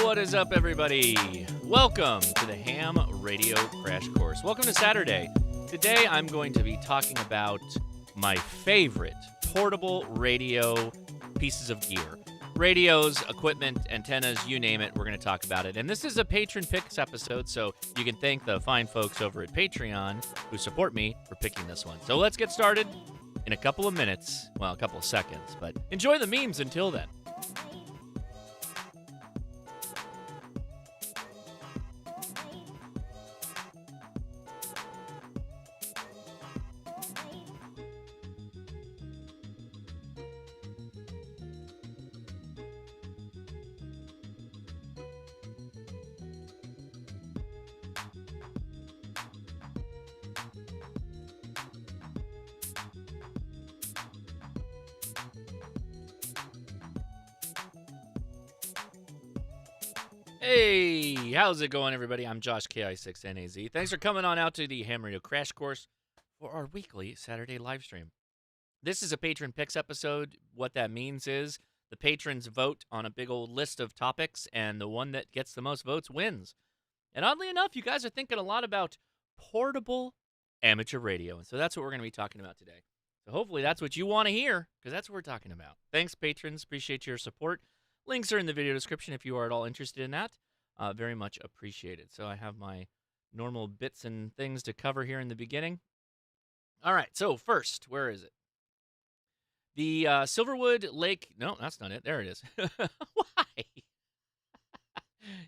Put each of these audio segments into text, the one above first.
What is up, everybody? Welcome to the Ham Radio Crash Course. Welcome to Saturday. Today, I'm going to be talking about my favorite portable radio pieces of gear. Radios, equipment, antennas, you name it, we're going to talk about it. And this is a patron picks episode, so you can thank the fine folks over at Patreon who support me for picking this one. So let's get started in a couple of minutes. Well, a couple of seconds, but enjoy the memes until then. Hey, how's it going, everybody? I'm Josh, KI6NAZ. Thanks for coming on out to the Ham Radio Crash Course for our weekly Saturday live stream. This is a patron picks episode. What that means is the patrons vote on a big old list of topics, and the one that gets the most votes wins. And oddly enough, you guys are thinking a lot about portable amateur radio, and so that's what we're going to be talking about today. So hopefully that's what you want to hear, because that's what we're talking about. Thanks, patrons. Appreciate your support. Links are in the video description if you are at all interested in that. Very much appreciated. So I have my normal bits and things to cover here in the beginning. All right, so first, where is it? The Silverwood Lake... No, that's not it. There it is. Why?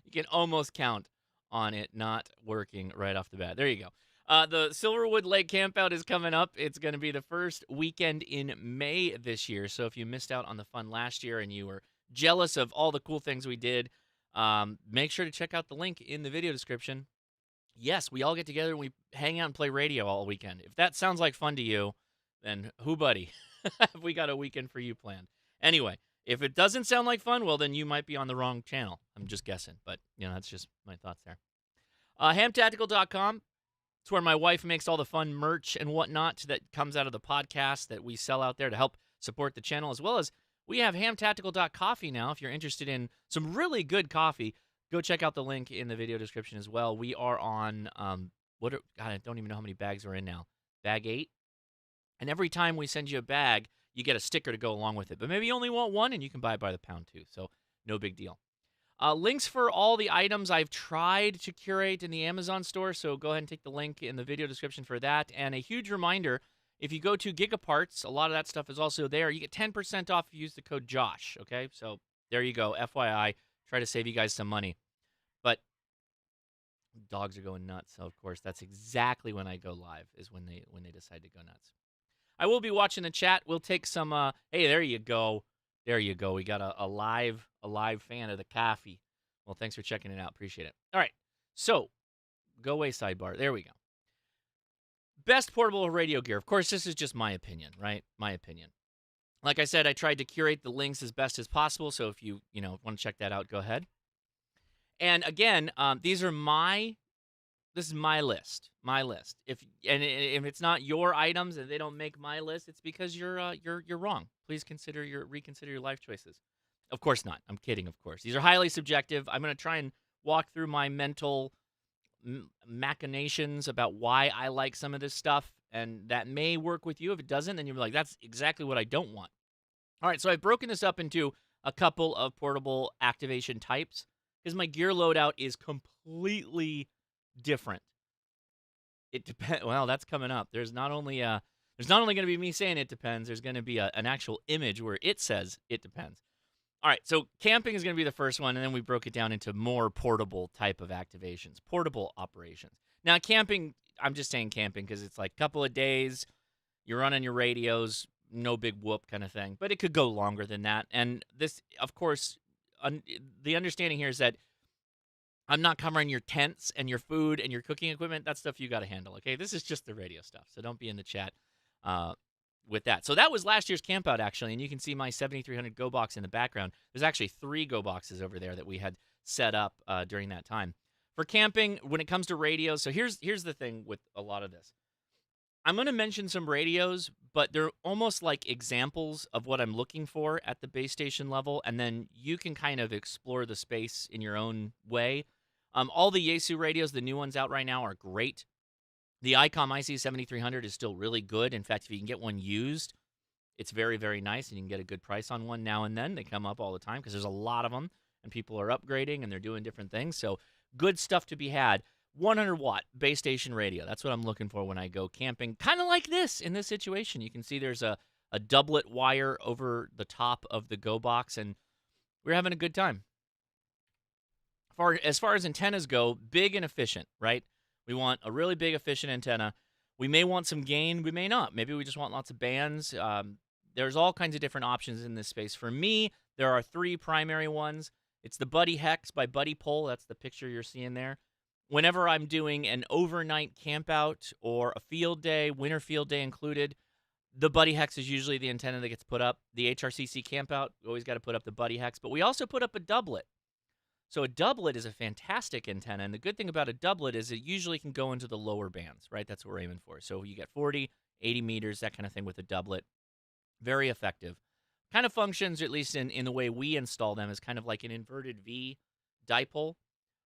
You can almost count on it not working right off the bat. There you go. The Silverwood Lake Campout is coming up. It's going to be the first weekend in May this year. So if you missed out on the fun last year and you were jealous of all the cool things we did, make sure to check out the link in the video description. Yes, we all get together and we hang out and play radio all weekend. If that sounds like fun to you, then who buddy? We got a weekend for you planned. Anyway, if it doesn't sound like fun, well, then you might be on the wrong channel. I'm just guessing, but, that's just my thoughts there. Hamtactical.com. It's where my wife makes all the fun merch and whatnot that comes out of the podcast that we sell out there to help support the channel, as well as we have hamtactical.coffee now. If you're interested in some really good coffee, go check out the link in the video description as well. We are on, God, I don't even know how many bags we're in now. Bag 8. And every time we send you a bag, you get a sticker to go along with it. But maybe you only want one, and you can buy it by the pound too. So no big deal. Links for all the items I've tried to curate in the Amazon store. So go ahead and take the link in the video description for that. And a huge reminder, if you go to Gigaparts, a lot of that stuff is also there. You get 10% off if you use the code JOSH, okay? So there you go. FYI, try to save you guys some money. But dogs are going nuts, so of course that's exactly when I go live, is when they decide to go nuts. I will be watching the chat. We'll take some hey, there you go. There you go. We got a live fan of the coffee. Well, thanks for checking it out. Appreciate it. All right. So, go away sidebar. There we go. Best portable radio gear. Of course, this is just my opinion, right? My opinion. Like I said, I tried to curate the links as best as possible, so if you want to check that out, go ahead. And again, this is my list. My list. If it's not your items and they don't make my list, it's because you're wrong. Please reconsider your life choices. Of course not. I'm kidding, of course. These are highly subjective. I'm going to try and walk through my mental machinations about why I like some of this stuff, and that may work with you. If it doesn't, then you'll be like, that's exactly what I don't want. All right, so I've broken this up into a couple of portable activation types because my gear loadout is completely different. It depends. Well, that's coming up. There's not only going to be me saying it depends. There's going to be an actual image where it says it depends. All right, so camping is going to be the first one, and then we broke it down into more portable type of activations, portable operations. Now, camping, I'm just saying camping because it's like a couple of days, you're running your radios, no big whoop kind of thing. But it could go longer than that. And this, of course, the understanding here is that I'm not covering your tents and your food and your cooking equipment. That's stuff you got to handle, okay? This is just the radio stuff, so don't be in the chat with that. So that was last year's campout, actually, and you can see my 7300 Go box in the background. There's actually 3 Go boxes over there that we had set up during that time. For camping, when it comes to radios, so here's the thing with a lot of this. I'm going to mention some radios, but they're almost like examples of what I'm looking for at the base station level, and then you can kind of explore the space in your own way. All the Yaesu radios, the new ones out right now, are great. The ICOM IC7300 is still really good. In fact, if you can get one used, it's very, very nice, and you can get a good price on one now and then. They come up all the time because there's a lot of them, and people are upgrading, and they're doing different things. So good stuff to be had. 100-watt base station radio. That's what I'm looking for when I go camping. Kind of like this in this situation. You can see there's a doublet wire over the top of the Go box, and we're having a good time. As far as antennas go, big and efficient, right? We want a really big, efficient antenna. We may want some gain. We may not. Maybe we just want lots of bands. There's all kinds of different options in this space. For me, there are 3 primary ones. It's the Buddy Hex by Buddy Pole. That's the picture you're seeing there. Whenever I'm doing an overnight campout or a field day, winter field day included, the Buddy Hex is usually the antenna that gets put up. The HRCC campout, we always got to put up the Buddy Hex. But we also put up a doublet. So a doublet is a fantastic antenna, and the good thing about a doublet is it usually can go into the lower bands, right? That's what we're aiming for. So you get 40, 80 meters, that kind of thing with a doublet. Very effective. Kind of functions, at least in the way we install them, as kind of like an inverted V dipole.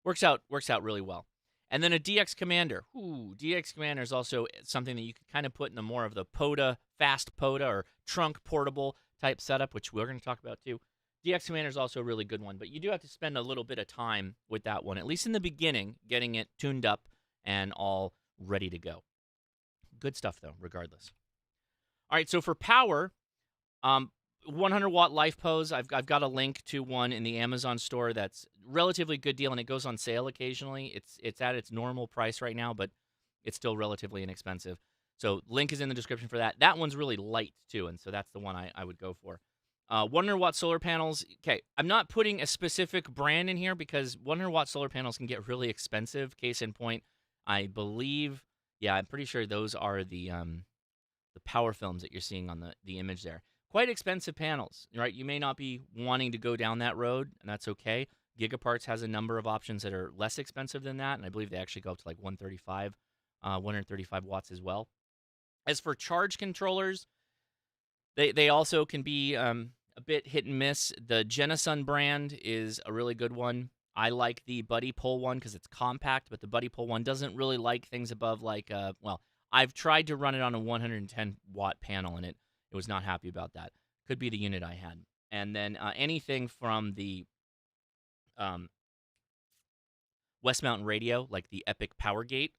Works out really well. And then a DX Commander. DX Commander is also something that you can kind of put in the more of the POTA, fast POTA, or trunk portable type setup, which we're going to talk about too. DX Commander is also a really good one, but you do have to spend a little bit of time with that one, at least in the beginning, getting it tuned up and all ready to go. Good stuff, though, regardless. All right, so for power, 100-watt Life Pose, I've got a link to one in the Amazon store that's relatively good deal, and it goes on sale occasionally. It's at its normal price right now, but it's still relatively inexpensive. So link is in the description for that. That one's really light, too, and so that's the one I would go for. 100-watt solar panels. Okay, I'm not putting a specific brand in here because 100-watt solar panels can get really expensive. Case in point, I believe, I'm pretty sure those are the power films that you're seeing on the image there. Quite expensive panels, right? You may not be wanting to go down that road, and that's okay. Gigaparts has a number of options that are less expensive than that, and I believe they actually go up to like 135 watts as well. As for charge controllers, they also can be a bit hit and miss. The Genasun brand is a really good one. I like the Buddy Pole one because it's compact, but the Buddy Pole one doesn't really like things above like, I've tried to run it on a 110-watt panel, and it was not happy about that. Could be the unit I had. And then anything from the West Mountain Radio, like the Epic Power Gate,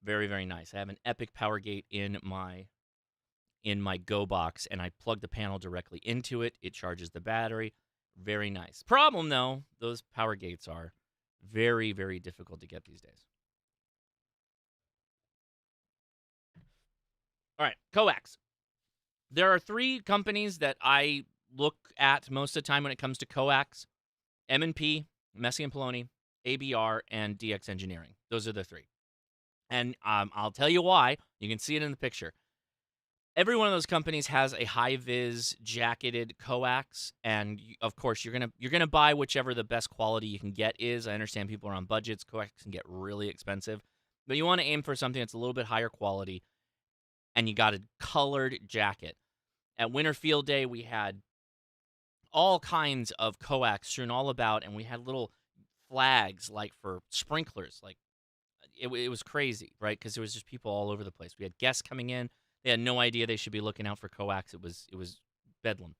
very, very nice. I have an Epic Power Gate in my Go box, and I plug the panel directly into it. It charges the battery. Very nice. Problem, though, those power gates are very, very difficult to get these days. All right, coax. There are 3 companies that I look at most of the time when it comes to coax: M&P, Messi and Poloni, ABR, and DX Engineering. Those are the 3. And I'll tell you why. You can see it in the picture. Every one of those companies has a high-vis jacketed coax, and of course you're gonna buy whichever the best quality you can get is. I understand people are on budgets; coax can get really expensive, but you want to aim for something that's a little bit higher quality, and you got a colored jacket. At Winter Field Day, we had all kinds of coax strewn all about, and we had little flags like for sprinklers. Like it was crazy, right? Because there was just people all over the place. We had guests coming in. They had no idea they should be looking out for coax. It was bedlam.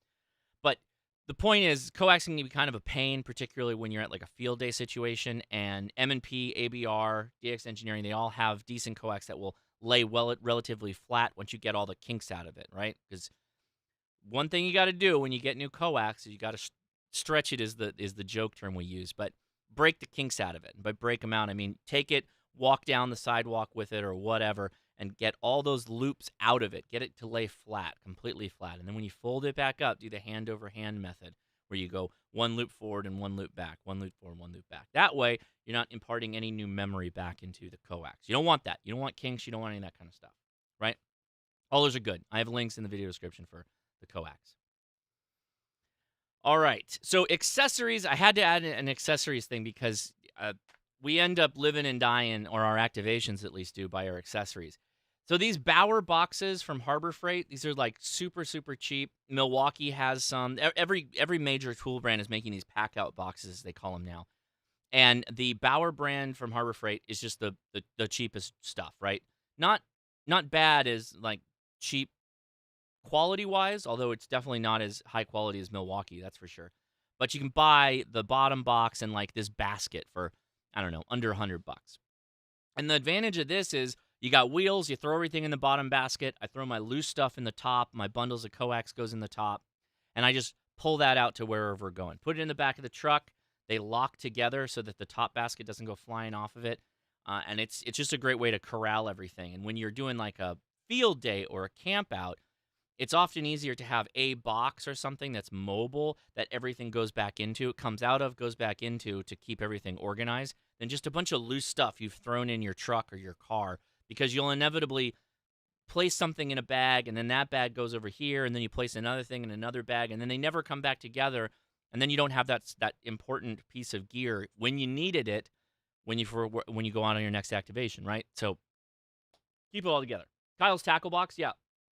But the point is, coax can be kind of a pain, particularly when you're at like a field day situation. And M&P, ABR, DX Engineering, they all have decent coax that will lay relatively flat once you get all the kinks out of it, right? Because one thing you got to do when you get new coax is you got to stretch it, is the joke term we use, but break the kinks out of it. And by break them out, I mean take it, walk down the sidewalk with it or whatever, and get all those loops out of it. Get it to lay flat, completely flat. And then when you fold it back up, do the hand-over-hand method, where you go one loop forward and one loop back, one loop forward, one loop back. That way, you're not imparting any new memory back into the coax. You don't want that. You don't want kinks. You don't want any of that kind of stuff, right? All those are good. I have links in the video description for the coax. All right. So accessories, I had to add an accessories thing because we end up living and dying, or our activations at least do, by our accessories. So these Bauer boxes from Harbor Freight, these are like super, super cheap. Milwaukee has some. Every major tool brand is making these pack out boxes, as they call them now. And the Bauer brand from Harbor Freight is just the cheapest stuff, right? Not not bad as like cheap quality wise, although it's definitely not as high quality as Milwaukee, that's for sure. But you can buy the bottom box and like this basket for, I don't know, under $100. And the advantage of this is you got wheels, you throw everything in the bottom basket. I throw my loose stuff in the top, my bundles of coax goes in the top, and I just pull that out to wherever we're going. Put it in the back of the truck. They lock together so that the top basket doesn't go flying off of it. And it's just a great way to corral everything. And when you're doing like a field day or a camp out, it's often easier to have a box or something that's mobile that everything goes back into, it comes out of, goes back into, to keep everything organized, than just a bunch of loose stuff you've thrown in your truck or your car, because you'll inevitably place something in a bag and then that bag goes over here and then you place another thing in another bag and then they never come back together, and then you don't have that important piece of gear when you needed it when you go on your next activation, right? So keep it all together. Kyle's tackle box, yeah,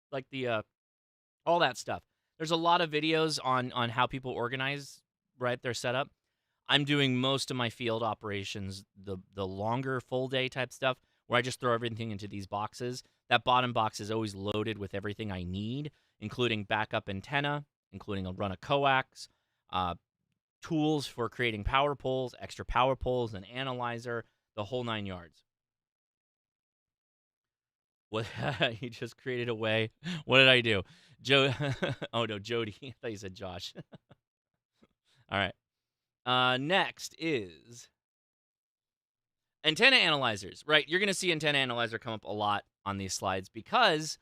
like the all that stuff. There's a lot of videos on how people organize, right, their setup. I'm doing most of my field operations, the longer full day type stuff, where I just throw everything into these boxes. That bottom box is always loaded with everything I need, including backup antenna, including a run of coax, tools for creating power poles, extra power poles, an analyzer, the whole 9 yards. What? He just created a way. What did I do? Joe. Oh, no, Jody. I thought you said Josh. All right. Next is antenna analyzers, right? You're going to see antenna analyzer come up a lot on these slides because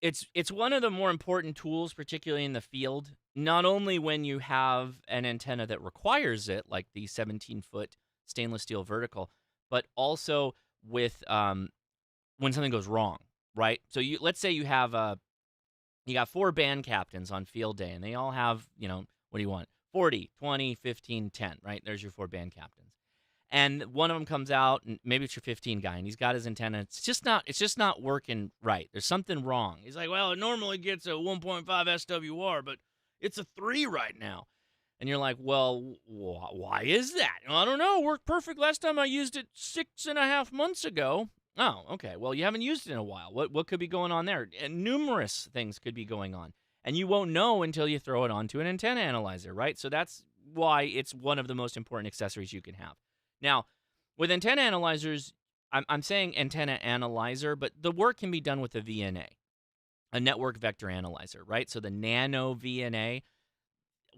it's one of the more important tools, particularly in the field, not only when you have an antenna that requires it, like the 17-foot stainless steel vertical, but also with when something goes wrong, right? So let's say you got 4 band captains on field day, and they all have, what do you want? 40, 20, 15, 10, right? There's your 4 band captains. And one of them comes out, and maybe it's your 15 guy, and he's got his antenna. It's just not working right. There's something wrong. He's like, well, it normally gets a 1.5 SWR, but it's a 3 right now. And you're like, well, why is that? I don't know. It worked perfect last time I used it 6.5 months ago. Oh, okay. Well, you haven't used it in a while. What could be going on there? And numerous things could be going on. And you won't know until you throw it onto an antenna analyzer, right? So that's why it's one of the most important accessories you can have. Now, with antenna analyzers, I'm saying antenna analyzer, but the work can be done with a VNA, a network vector analyzer, right? So the nano VNA,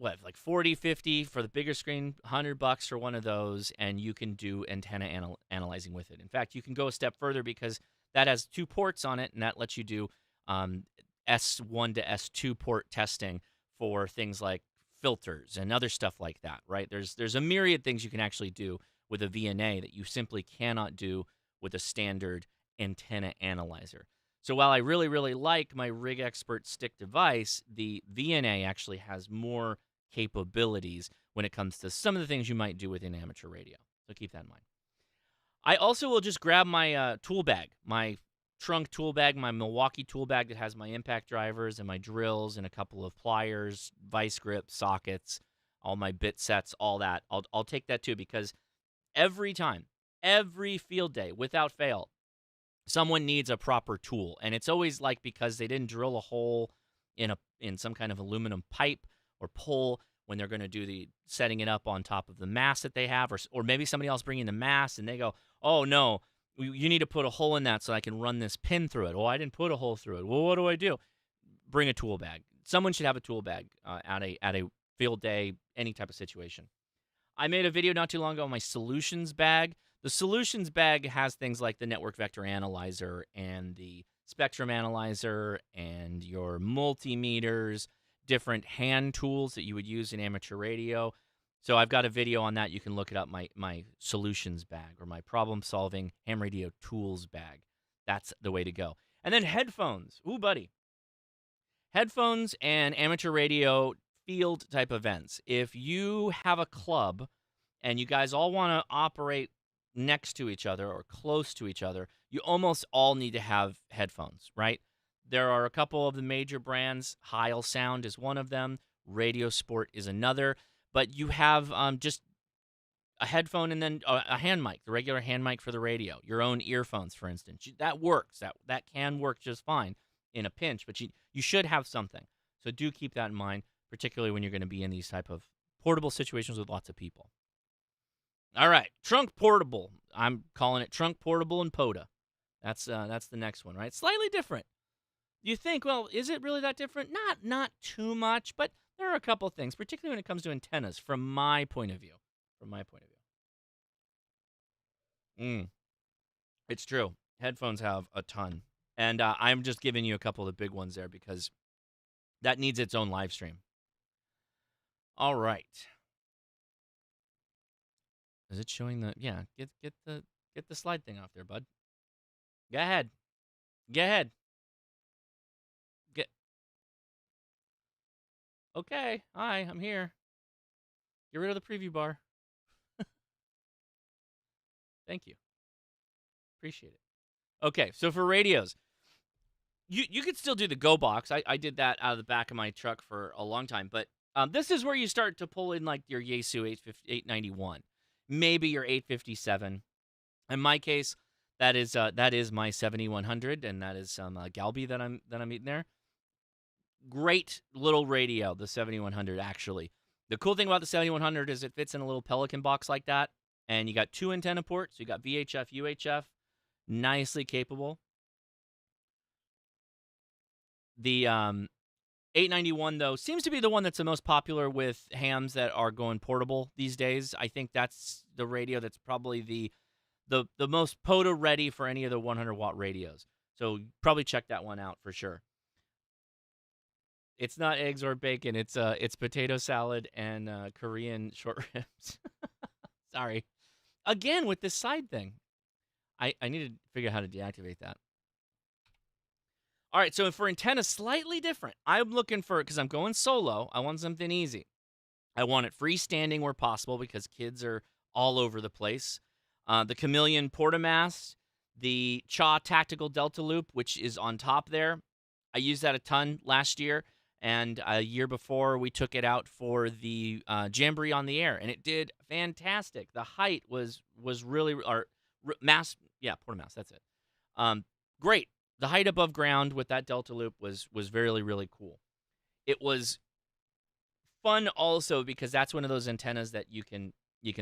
like 40, 50 for the bigger screen, $100 for one of those, and you can do antenna analyzing with it. In fact, you can go a step further because that has 2 ports on it, and that lets you do S1 to S2 port testing for things like filters and other stuff like that, right? There's a myriad things you can actually do with a VNA that you simply cannot do with a standard antenna analyzer. So while I really, really like my Rig Expert stick device, the VNA actually has more capabilities when it comes to some of the things you might do within amateur radio. So keep that in mind. I also will just grab my tool bag, my trunk tool bag, my Milwaukee tool bag that has my impact drivers and my drills and a couple of pliers, vice grips, sockets, all my bit sets, all that. I'll take that too, because every time, every field day, without fail, someone needs a proper tool. And it's always like because they didn't drill a hole in some kind of aluminum pipe or pole when they're going to do the setting it up on top of the mast that they have, or maybe somebody else bringing the mast and they go, oh no, you need to put a hole in that so I can run this pin through it. Oh, I didn't put a hole through it. Well, what do I do? Bring a tool bag. Someone should have a tool bag at a field day, any type of situation. I made a video not too long ago on my solutions bag. The solutions bag has things like the network vector analyzer and the spectrum analyzer and your multimeters, different hand tools that you would use in amateur radio. So I've got a video on that. You can look it up, my solutions bag or my problem-solving ham radio tools bag. That's the way to go. And then headphones. Ooh, buddy. Headphones and amateur radio field type events. If you have a club and you guys all want to operate next to each other or close to each other, you almost all need to have headphones, right? There are a couple of the major brands. Heil Sound is one of them. Radio Sport is another. But you have just a headphone and then a hand mic, the regular hand mic for the radio, your own earphones, for instance. That works. That can work just fine in a pinch, but you should have something. So do keep that in mind, particularly when you're going to be in these type of portable situations with lots of people. All right, trunk portable. I'm calling it trunk portable and POTA. That's the next one, right? Slightly different. You think, well, is it really that different? Not too much, but there are a couple things, particularly when it comes to antennas, from my point of view. It's true. Headphones have a ton. And I'm just giving you a couple of the big ones there because that needs its own live stream. All right. Is it showing the... Yeah, get the slide thing off there, bud. Go ahead. Get... Okay. Hi, I'm here. Get rid of the preview bar. Thank you. Appreciate it. Okay, so for radios, you could still do the Go Box. I did that out of the back of my truck for a long time, but this is where you start to pull in like your Yaesu 891, maybe your 857. In my case, that is my 7100, and that is some Galbi that I'm eating there. Great little radio, the 7100 actually. The cool thing about the 7100 is it fits in a little Pelican box like that, and you got 2 antenna ports. You got VHF, UHF, nicely capable. The 891, though, seems to be the one that's the most popular with hams that are going portable these days. I think that's the radio that's probably the most POTA ready for any of the 100-watt radios. So probably check that one out for sure. It's not eggs or bacon. It's potato salad and Korean short ribs. Sorry. Again, with this side thing. I need to figure out how to deactivate that. All right, so for antenna, slightly different. I'm looking for, because I'm going solo, I want something easy. I want it freestanding where possible because kids are all over the place. The Chameleon Portamast, the Cha Tactical Delta Loop, which is on top there. I used that a ton last year, and a year before we took it out for the Jamboree on the Air, and it did fantastic. The height was really, or mass, yeah, Portamast, that's it. Great. The height above ground with that Delta Loop was really, really cool. It was fun also because that's one of those antennas that you can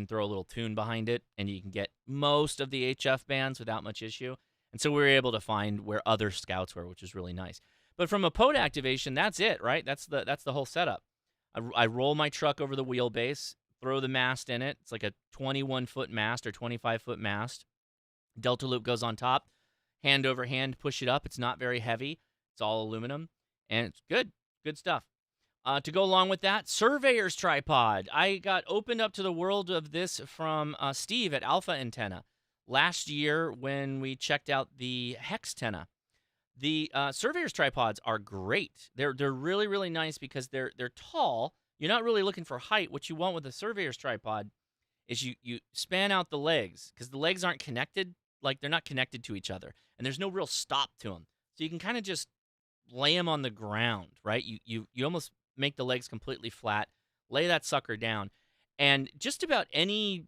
throw a little tune behind it, and you can get most of the HF bands without much issue. And so we were able to find where other scouts were, which is really nice. But from a POTA activation, that's it, right? That's the whole setup. I roll my truck over the wheelbase, throw the mast in it. It's like a 21-foot mast or 25-foot mast. Delta Loop goes on top. Hand over hand, push it up. It's not very heavy. It's all aluminum, and it's good. Good stuff. To go along with that, Surveyor's Tripod. I got opened up to the world of this from Steve at Alpha Antenna last year when we checked out the Hextenna. The Surveyor's Tripods are great. They're really, really nice because they're tall. You're not really looking for height. What you want with a Surveyor's Tripod is you span out the legs because the legs aren't connected. Like, they're not connected to each other, and there's no real stop to them. So you can kind of just lay them on the ground, right? You almost make the legs completely flat, lay that sucker down, and just about any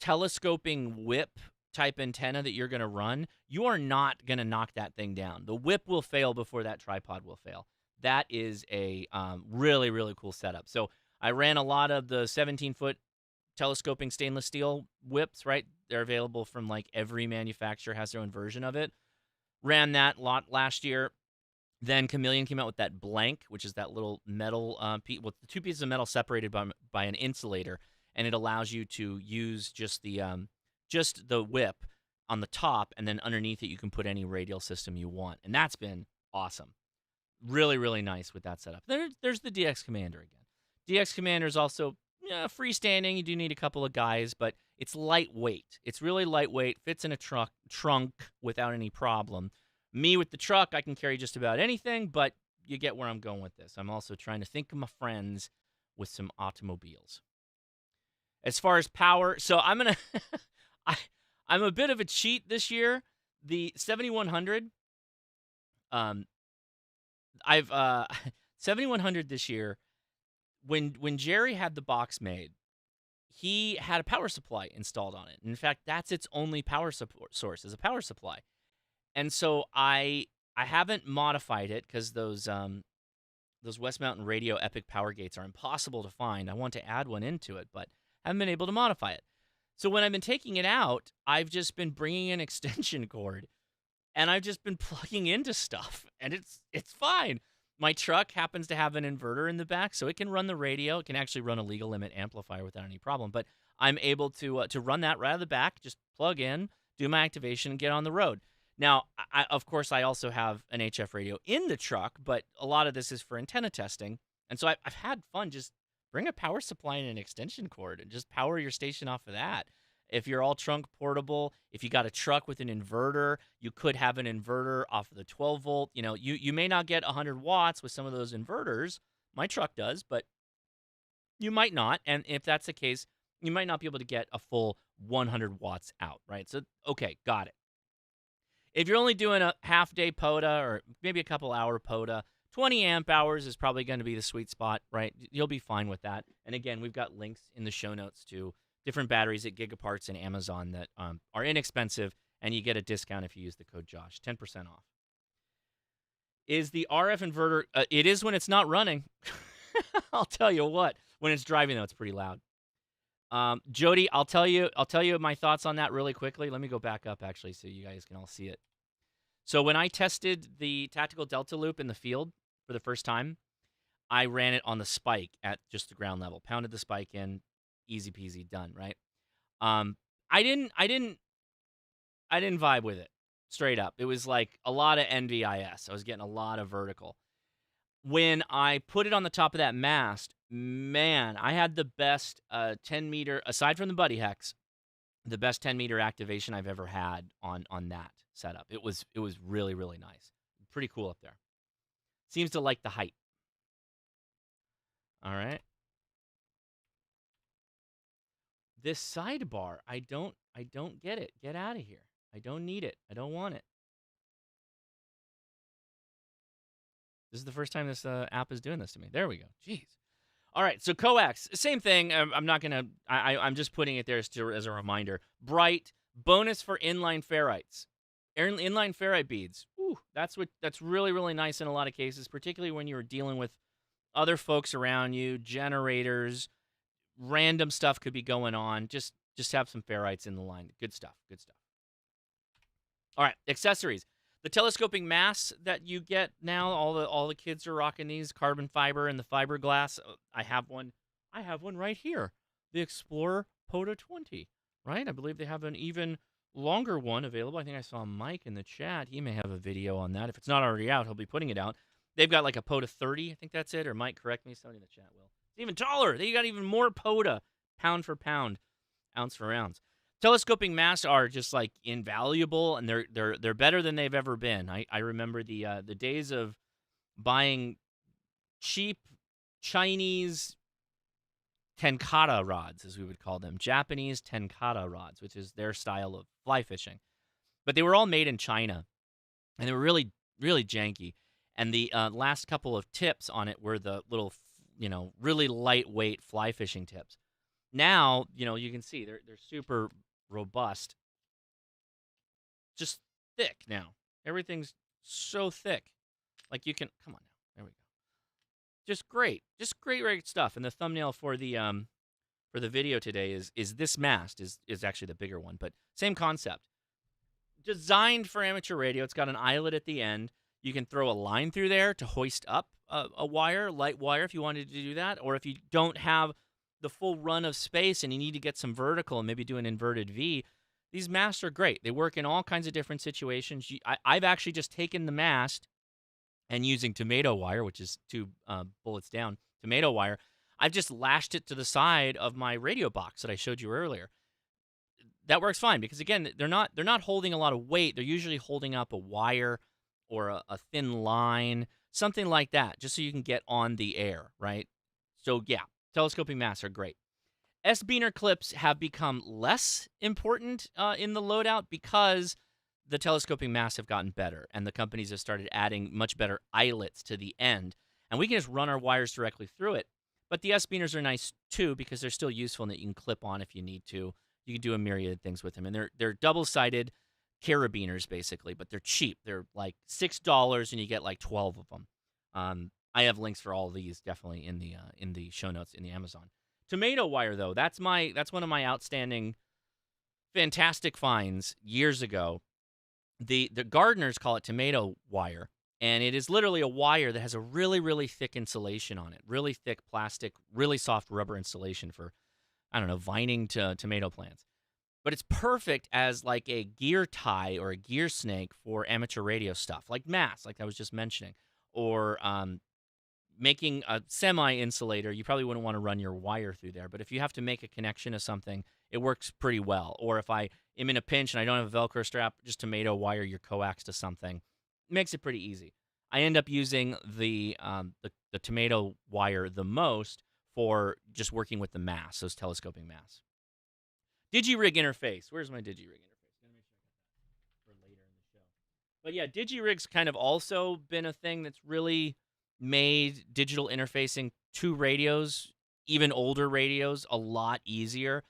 telescoping whip type antenna that you're going to run, you are not going to knock that thing down. The whip will fail before that tripod will fail. That is a really, really cool setup. So I ran a lot of the 17-foot telescoping stainless steel whips, right? They're available from like every manufacturer has their own version of it. Ran that lot last year. Then Chameleon came out with that blank, which is that little metal piece with the 2 pieces of metal separated by an insulator, and it allows you to use just the whip on the top, and then underneath it you can put any radial system you want, and that's been awesome. Really, really nice with that setup. There's the DX Commander again. DX Commander is also freestanding. You do need a couple of guys, but it's lightweight. It's really lightweight, fits in a trunk without any problem. Me with the truck, I can carry just about anything, but you get where I'm going with this. I'm also trying to think of my friends with some automobiles. As far as power, so I'm gonna, I, I'm a bit of a cheat this year. The 7100, um, I've 7100 this year. When Jerry had the box made, he had a power supply installed on it. In fact, that's its only power support source is a power supply. And so I haven't modified it because those West Mountain Radio Epic Power Gates are impossible to find. I want to add one into it, but haven't been able to modify it. So when I've been taking it out, I've just been bringing an extension cord, and I've just been plugging into stuff, and it's fine. My truck happens to have an inverter in the back, so it can run the radio. It can actually run a legal limit amplifier without any problem. But I'm able to run that right out of the back, just plug in, do my activation, and get on the road. Now, of course, I also have an HF radio in the truck, but a lot of this is for antenna testing. And so I've had fun. Just bring a power supply and an extension cord and just power your station off of that. If you're all trunk portable, if you got a truck with an inverter, you could have an inverter off of the 12 volt. You know, you may not get 100 watts with some of those inverters. My truck does, but you might not. And if that's the case, you might not be able to get a full 100 watts out, right? So, okay, got it. If you're only doing a half-day POTA or maybe a couple-hour POTA, 20 amp hours is probably going to be the sweet spot, right? You'll be fine with that. And again, we've got links in the show notes to different batteries at Gigaparts and Amazon that are inexpensive, and you get a discount if you use the code Josh, 10% off. Is the RF inverter? It is when it's not running. I'll tell you what. When it's driving, though, it's pretty loud. Jody, I'll tell you my thoughts on that really quickly. Let me go back up actually so you guys can all see it. So when I tested the Tactical Delta Loop in the field for the first time, I ran it on the spike at just the ground level. Pounded the spike in, easy peasy, done, right? I didn't vibe with it. Straight up. It was like a lot of NVIS. I was getting a lot of vertical. When I put it on the top of that mast, man, I had the best 10-meter, aside from the Buddy Hex, the best 10-meter activation I've ever had on that setup. It was really, really nice. Pretty cool up there. Seems to like the height. All right. This sidebar, I don't get it. Get out of here. I don't need it. I don't want it. This is the first time this app is doing this to me. There we go. Jeez. All right, so coax, same thing. I'm not going to, I'm just putting it there as a reminder. Bright, bonus for inline ferrites. Inline ferrite beads. Ooh, that's really, really nice in a lot of cases, particularly when you're dealing with other folks around you, generators, random stuff could be going on. Just have some ferrites in the line. Good stuff, good stuff. All right, accessories. The telescoping masts that you get now, all the kids are rocking these, carbon fiber and the fiberglass. I have one right here. The Explorer POTA 20, right? I believe they have an even longer one available. I think I saw Mike in the chat. He may have a video on that. If it's not already out, he'll be putting it out. They've got like a POTA 30, I think that's it. Or Mike, correct me. Somebody in the chat will. It's even taller. They got even more POTA, pound for pound, ounce for ounce. Telescoping masts are just like invaluable, and they're better than they've ever been. I remember the days of buying cheap Chinese tenkara rods, as we would call them, Japanese tenkara rods, which is their style of fly fishing. But they were all made in China, and they were really, really janky. And the last couple of tips on it were the little, really lightweight fly fishing tips. Now, you can see they're super robust. Just thick now. Everything's so thick. Like you can, come on now. There we go. Just great stuff. And the thumbnail for the video today is this mast is actually the bigger one, but same concept. Designed for amateur radio. It's got an eyelet at the end. You can throw a line through there to hoist up a wire, light wire, if you wanted to do that, or if you don't have the full run of space and you need to get some vertical and maybe do an inverted V, these masts are great. They work in all kinds of different situations. I've actually just taken the mast and using tomato wire, which is 2 bullets down, tomato wire, I've just lashed it to the side of my radio box that I showed you earlier. That works fine because, again, they're not holding a lot of weight. They're usually holding up a wire or a thin line, something like that, just so you can get on the air, right? So yeah, telescoping masts are great. S-beaner clips have become less important in the loadout because the telescoping masts have gotten better and the companies have started adding much better eyelets to the end. And we can just run our wires directly through it. But the S-beaners are nice too because they're still useful and that you can clip on if you need to. You can do a myriad of things with them. And they're double-sided carabiners basically, but they're cheap. They're like $6 and you get like 12 of them. I have links for all of these definitely in the show notes in the Amazon. Tomato wire, though, that's one of my outstanding, fantastic finds years ago. The gardeners call it tomato wire, and it is literally a wire that has a really, really thick insulation on it, really thick plastic, really soft rubber insulation for, I don't know, vining to tomato plants. But it's perfect as like a gear tie or a gear snake for amateur radio stuff, like Nass, like I was just mentioning, or making a semi-insulator, you probably wouldn't want to run your wire through there. But if you have to make a connection to something, it works pretty well. Or if I am in a pinch and I don't have a Velcro strap, just tomato wire your coax to something. It makes it pretty easy. I end up using the tomato wire the most for just working with the mass, those telescoping mass. Digirig interface. Where's my Digirig interface? I'm gonna make sure I got that for later in the show. But yeah, Digirig's kind of also been a thing that's really made digital interfacing to radios, even older radios, a lot easier.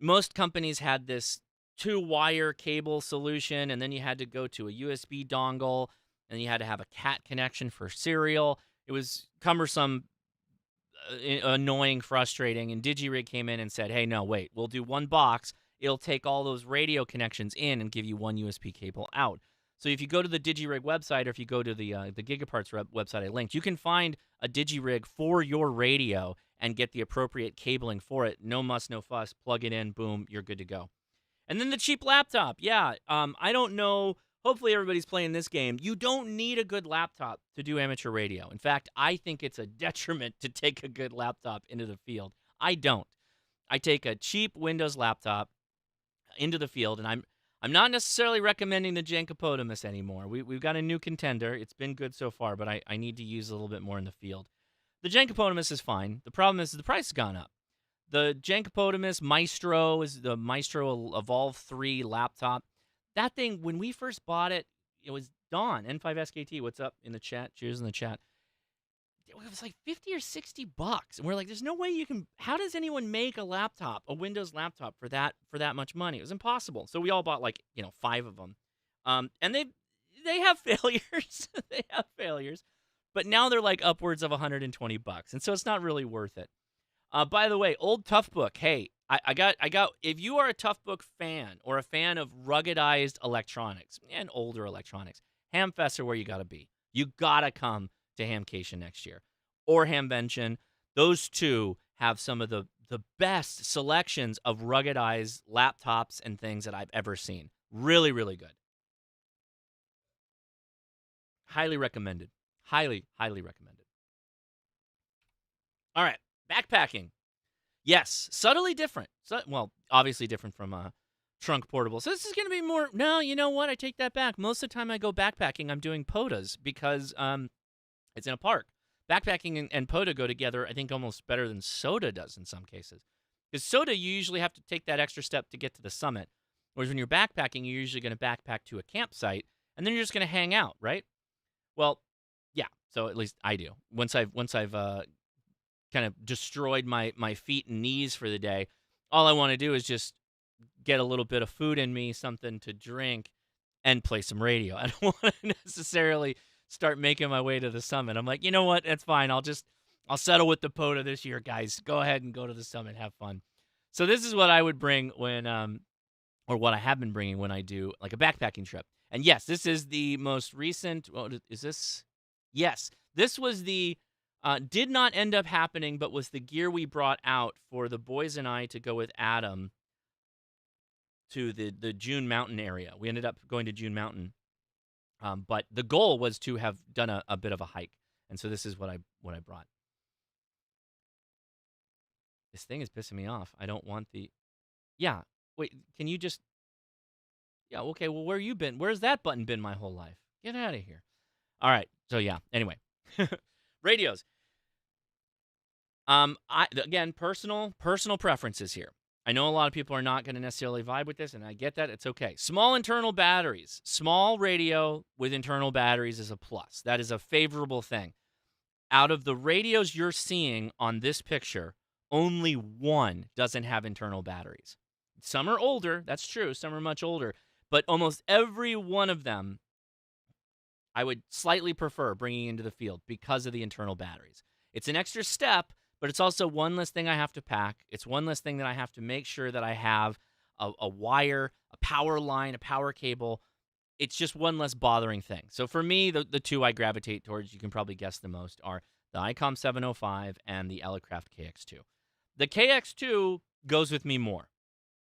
Most companies had this two-wire cable solution, and then you had to go to a USB dongle, and you had to have a CAT connection for serial. It was cumbersome, annoying, frustrating, and Digirig came in and said, hey, no, wait, we'll do one box. It'll take all those radio connections in and give you one USB cable out. So if you go to the Digirig website, or if you go to the Gigaparts website I linked, you can find a Digirig for your radio and get the appropriate cabling for it. No muss, no fuss. Plug it in, boom, you're good to go. And then the cheap laptop. Yeah, I don't know. Hopefully everybody's playing this game. You don't need a good laptop to do amateur radio. In fact, I think it's a detriment to take a good laptop into the field. I don't. I take a cheap Windows laptop into the field, and I'm not necessarily recommending the Jankopotamus anymore. We've got a new contender. It's been good so far, but I need to use a little bit more in the field. The Jankopotamus is fine. The problem is the price has gone up. The Jankopotamus Maestro is the Maestro Evolve 3 laptop. That thing, when we first bought it, it was Dawn, N5SKT. What's up in the chat? Cheers in the chat. It was like 50 or 60 bucks. And we're like, there's no way you can, how does anyone make a laptop, a Windows laptop for that much money? It was impossible. So we all bought like, 5 of them. And they have failures. They have failures. But now they're like upwards of 120 bucks. And so it's not really worth it. By the way, old Tough Book. Hey, I got. If you are a Tough Book fan or a fan of ruggedized electronics and older electronics, Hamfests are where you gotta be. You gotta come to Hamcation next year or Hamvention. Those two have some of the best selections of ruggedized laptops and things that I've ever seen. Really, really good. Highly recommended. Highly, highly recommended. All right, backpacking. Yes, subtly different. Well, obviously different from a trunk portable. So this is going to be more. No, you know what? I take that back. Most of the time I go backpacking, I'm doing POTAs because it's in a park. Backpacking and POTA go together, I think, almost better than soda does in some cases. Because soda, you usually have to take that extra step to get to the summit. Whereas when you're backpacking, you're usually going to backpack to a campsite, and then you're just going to hang out, right? Well, yeah. So at least I do. Once I've kind of destroyed my feet and knees for the day, all I want to do is just get a little bit of food in me, something to drink, and play some radio. I don't want to necessarily start making my way to the summit. I'm like, you know what? That's fine. I'll settle with the POTA this year, guys. Go ahead and go to the summit. Have fun. So this is what I would bring when, or what I have been bringing when I do like a backpacking trip. And yes, this is the most recent. Well, is this? Yes, this was the. Did not end up happening, but was the gear we brought out for the boys and I to go with Adam to the June Mountain area. We ended up going to June Mountain, but the goal was to have done a bit of a hike, and so this is what I brought. This thing is pissing me off. I don't want the. Yeah, wait. Can you just? Yeah, okay. Well, where you been? Where's that button been my whole life? Get out of here. All right. So yeah. Anyway, radios. Again, personal preferences here. I know a lot of people are not going to necessarily vibe with this, and I get that. It's okay. Small internal batteries. Small radio with internal batteries is a plus. That is a favorable thing. Out of the radios you're seeing on this picture, only one doesn't have internal batteries. Some are older. That's true. Some are much older. But almost every one of them I would slightly prefer bringing into the field because of the internal batteries. It's an extra step, but it's also one less thing I have to pack. It's one less thing that I have to make sure that I have a wire, a power line, a power cable. It's just one less bothering thing. So for me, the two I gravitate towards, you can probably guess the most, are the ICOM 705 and the Elecraft KX2. The KX2 goes with me more.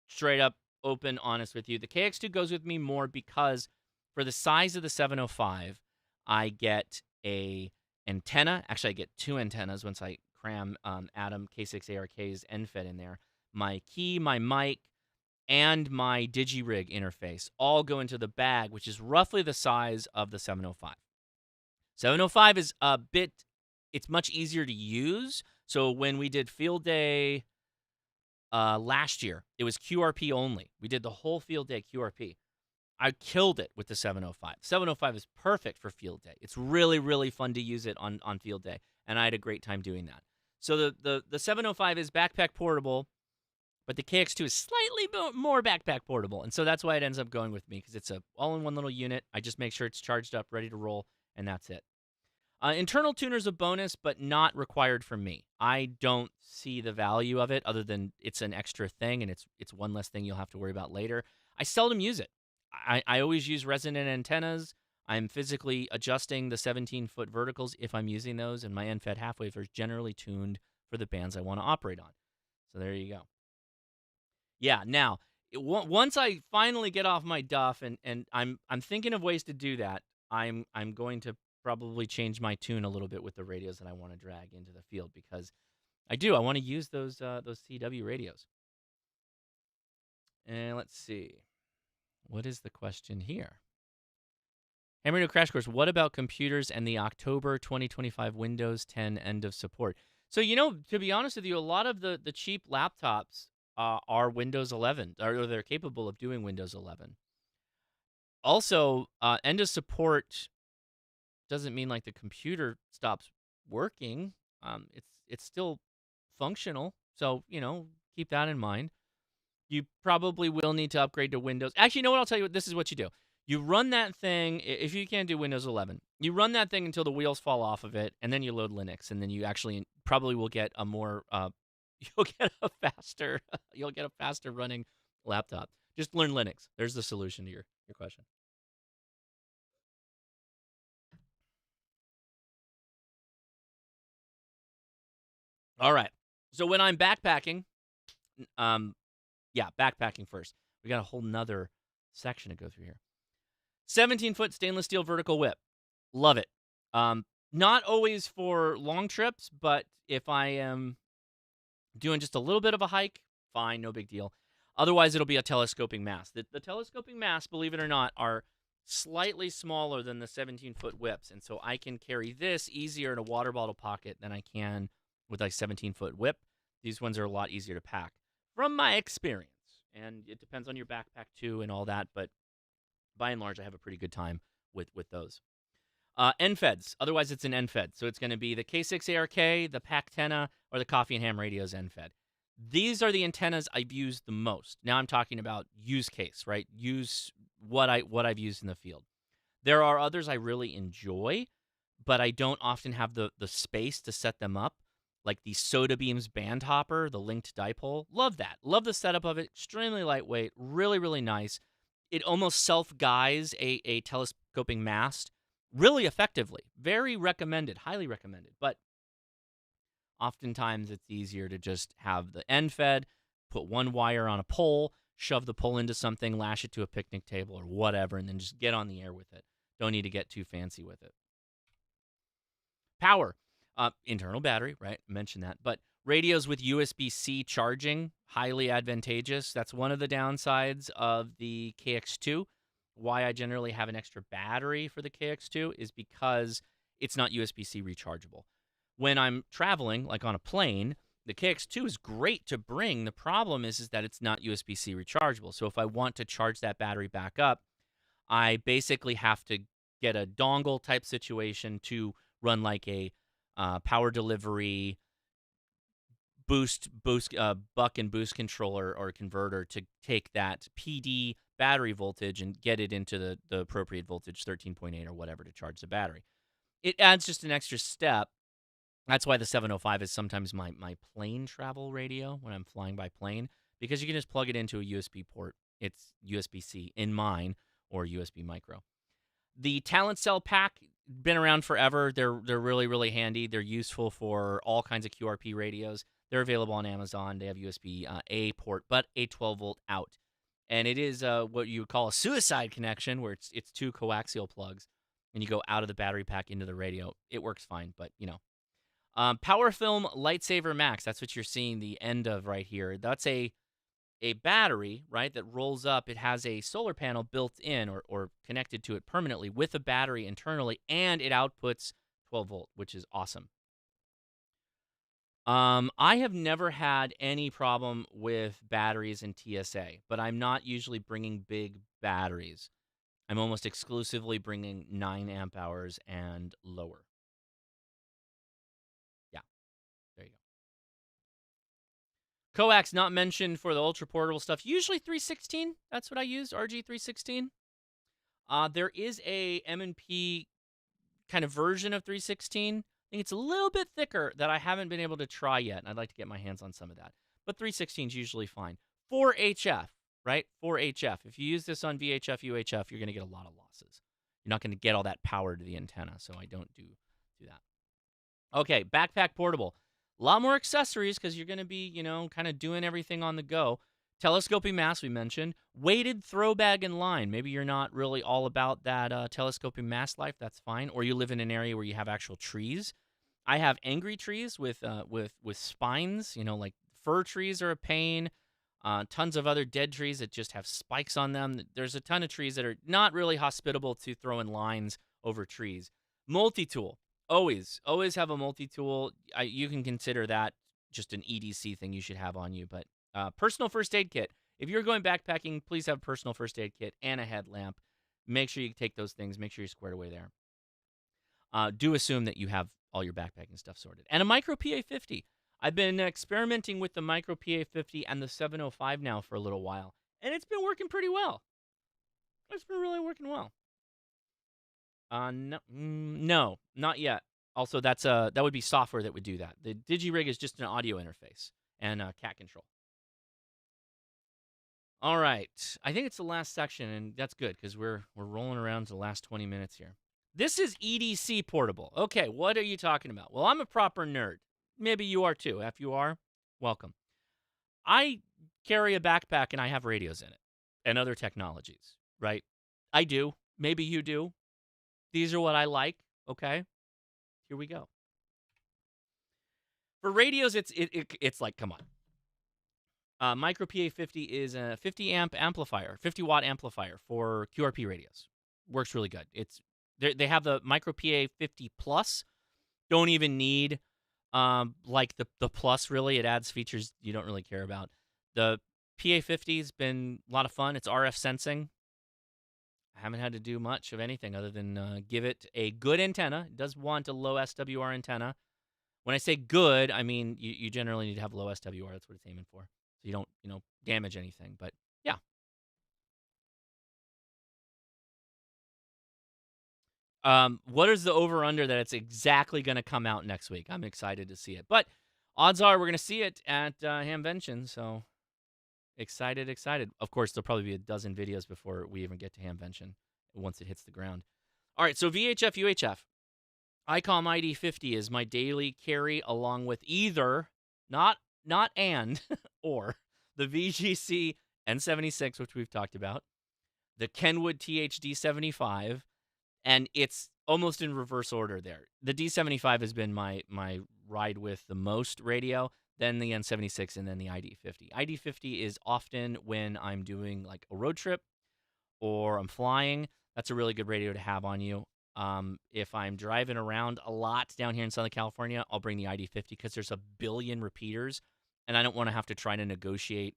Straight up, open, honest with you. The KX2 goes with me more because for the size of the 705, I get a antenna. Actually, I get two antennas once I cram Adam K6ARK's NFET in there. My key, my mic, and my DigiRig interface all go into the bag, which is roughly the size of the 705. 705 is a bit, it's much easier to use. So when we did field day last year, it was QRP only. We did the whole field day QRP. I killed it with the 705. 705 is perfect for field day. It's really, really fun to use it on field day, and I had a great time doing that. So the 705 is backpack portable, but the KX2 is slightly more backpack portable, and so that's why it ends up going with me, because it's a all-in-one little unit. I just make sure it's charged up, ready to roll, and that's it. Internal tuner's a bonus, but not required for me. I don't see the value of it other than it's an extra thing, and it's one less thing you'll have to worry about later. I seldom use it. I always use resonant antennas. I'm physically adjusting the 17-foot verticals if I'm using those, and my NFET half wave is generally tuned for the bands I want to operate on. So there you go. Yeah, now, once I finally get off my duff, and I'm thinking of ways to do that, I'm going to probably change my tune a little bit with the radios that I want to drag into the field, because I want to use those CW radios. And let's see. What is the question here? Hammer Radio Crash Course, what about computers and the October 2025 Windows 10 end of support? So, to be honest with you, a lot of the cheap laptops are Windows 11, or they're capable of doing Windows 11. Also, end of support doesn't mean like the computer stops working. It's still functional, so keep that in mind. You probably will need to upgrade to Windows. Actually, you know what? I'll tell you what. This is what you do. You run that thing, if you can't do Windows 11, you run that thing until the wheels fall off of it, and then you load Linux, and then you actually probably will get a more, you'll get a faster running laptop. Just learn Linux. There's the solution to your question. All right. So when I'm backpacking, backpacking first. We got a whole nother section to go through here. 17-foot stainless steel vertical whip. Love it. Not always for long trips, but if I am doing just a little bit of a hike, fine, no big deal. Otherwise, it'll be a telescoping mast. The telescoping masts, believe it or not, are slightly smaller than the 17-foot whips, and so I can carry this easier in a water bottle pocket than I can with a 17-foot whip. These ones are a lot easier to pack, from my experience. And it depends on your backpack, too, and all that, but by and large, I have a pretty good time with those. NFEDs. Otherwise, it's an NFED. So it's going to be the K6ARK, the PAC-10, or the Coffee and Ham Radio's NFED. These are the antennas I've used the most. Now I'm talking about use case, right? Use what I've used in the field. There are others I really enjoy, but I don't often have the space to set them up. Like the Soda Beams band hopper, the linked dipole. Love that. Love the setup of it. Extremely lightweight. Really, really nice. It almost self-guides a telescoping mast really effectively. Very recommended. Highly recommended. But oftentimes it's easier to just have the NFED, put one wire on a pole, shove the pole into something, lash it to a picnic table or whatever, and then just get on the air with it. Don't need to get too fancy with it. Power. Internal battery, right? Mentioned that. But radios with USB-C charging, highly advantageous. That's one of the downsides of the KX2. why I generally have an extra battery for the KX2 is because it's not USB-C rechargeable. When I'm traveling, like on a plane, the KX2 is great to bring. The problem is that it's not USB-C rechargeable. So if I want to charge that battery back up, I basically have to get a dongle type situation to run like a power delivery buck and boost controller or converter to take that PD battery voltage and get it into the appropriate voltage, 13.8 or whatever, to charge the battery. It adds just an extra step. That's why the 705 is sometimes my plane travel radio when I'm flying by plane, because you can just plug it into a USB port. It's USB-C in mine, or USB micro. The Talent Cell Pack, been around forever. They're really, really handy. They're useful for all kinds of QRP radios. They're available on Amazon. They have USB A port, but a 12-volt out. And it is what you would call a suicide connection, where it's two coaxial plugs, and you go out of the battery pack into the radio. It works fine, but PowerFilm Lightsaver Max. That's what you're seeing the end of right here. That's a battery, right, that rolls up. It has a solar panel built in or connected to it permanently with a battery internally, and it outputs 12 volt, which is awesome. I have never had any problem with batteries in TSA, but I'm not usually bringing big batteries. I'm almost exclusively bringing 9 amp hours and lower. Yeah, there you go. Coax not mentioned for the ultra portable stuff. Usually 316. That's what I use, RG316. There is a M&P kind of version of 316. I think it's a little bit thicker that I haven't been able to try yet, and I'd like to get my hands on some of that. But 316 is usually fine. 4HF, right? 4HF. If you use this on VHF, UHF, you're going to get a lot of losses. You're not going to get all that power to the antenna, so I don't do that. Okay, backpack portable. A lot more accessories because you're going to be, kind of doing everything on the go. Telescoping mask, we mentioned. Weighted throw bag and line. Maybe you're not really all about that telescoping mask life. That's fine. Or you live in an area where you have actual trees. I have angry trees with spines. Like fir trees are a pain. Tons of other dead trees that just have spikes on them. There's a ton of trees that are not really hospitable to throwing lines over trees. Multi-tool. Always have a multi-tool. You can consider that just an EDC thing you should have on you. But personal first aid kit. If you're going backpacking, please have a personal first aid kit and a headlamp. Make sure you take those things. Make sure you're squared away there. Do assume that you have all your backpacking stuff sorted. And a micro PA50. I've been experimenting with the micro PA50 and the 705 now for a little while, and it's been working pretty well. It's been really working well. No, not yet. Also, that would be software that would do that. The DigiRig is just an audio interface and cat control. All right, I think it's the last section, and that's good because we're rolling around to the last 20 minutes here. This is EDC portable. Okay, what are you talking about? Well, I'm a proper nerd. Maybe you are too. If you are, welcome. I carry a backpack and I have radios in it and other technologies, right? I do. Maybe you do. These are what I like. Okay, here we go. For radios, it's like, come on. Micro PA50 is a 50 amp amplifier, 50 watt amplifier for QRP radios. Works really good. They have the Micro PA50 Plus. Don't even need like the Plus, really. It adds features you don't really care about. The PA50's been a lot of fun. It's RF sensing. I haven't had to do much of anything other than give it a good antenna. It does want a low SWR antenna. When I say good, I mean you generally need to have low SWR. That's what it's aiming for. So you don't, damage anything. But yeah. What is the over-under that it's exactly going to come out next week? I'm excited to see it. But odds are we're going to see it at Hamvention, so excited. Of course, there'll probably be a dozen videos before we even get to Hamvention once it hits the ground. All right, so VHF, UHF. ICOM ID50 is my daily carry along with either, not and, or the VGC N76, which we've talked about, the Kenwood TH-D75, and it's almost in reverse order there. The D75 has been my ride with the most radio, then the N76, and then the ID50. ID50 is often when I'm doing like a road trip or I'm flying, that's a really good radio to have on you. If I'm driving around a lot down here in Southern California, I'll bring the ID50 because there's a billion repeaters, and I don't want to have to try to negotiate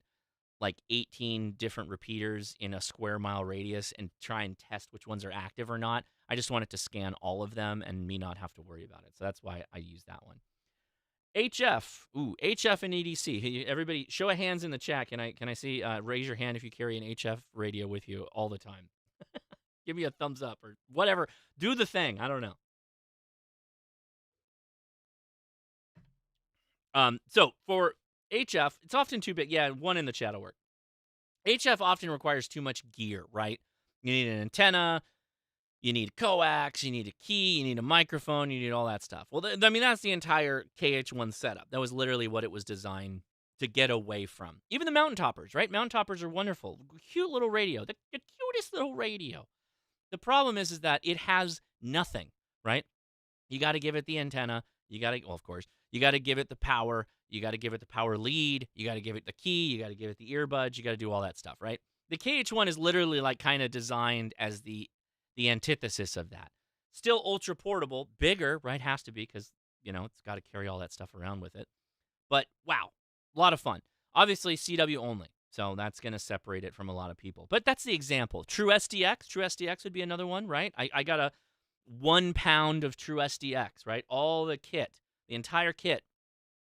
like 18 different repeaters in a square mile radius and try and test which ones are active or not. I just want it to scan all of them and me not have to worry about it. So that's why I use that one. HF. Ooh, HF and EDC. Everybody, show of hands in the chat. Can I see? Raise your hand if you carry an HF radio with you all the time. Give me a thumbs up or whatever. Do the thing. I don't know. So for HF, it's often too big. Yeah, one in the chat will work. HF often requires too much gear, right? You need an antenna, you need coax, you need a key, you need a microphone, you need all that stuff. Well, I mean, that's the entire KH1 setup. That was literally what it was designed to get away from. Even the mountain toppers, right? Mountain toppers are wonderful. Cute little radio. The cutest little radio. The problem is that it has nothing, right? You got to give it the antenna. You got to, well, of course, you got to give it the power. You got to give it the power lead. You got to give it the key. You got to give it the earbuds. You got to do all that stuff, right? The KH1 is literally like kind of designed as the antithesis of that. Still ultra portable, bigger, right? Has to be because, it's got to carry all that stuff around with it. But wow, a lot of fun. Obviously, CW only. So that's going to separate it from a lot of people. But that's the example. True SDX would be another one, right? I got a 1 pound of True SDX, right? All the kit, the entire kit.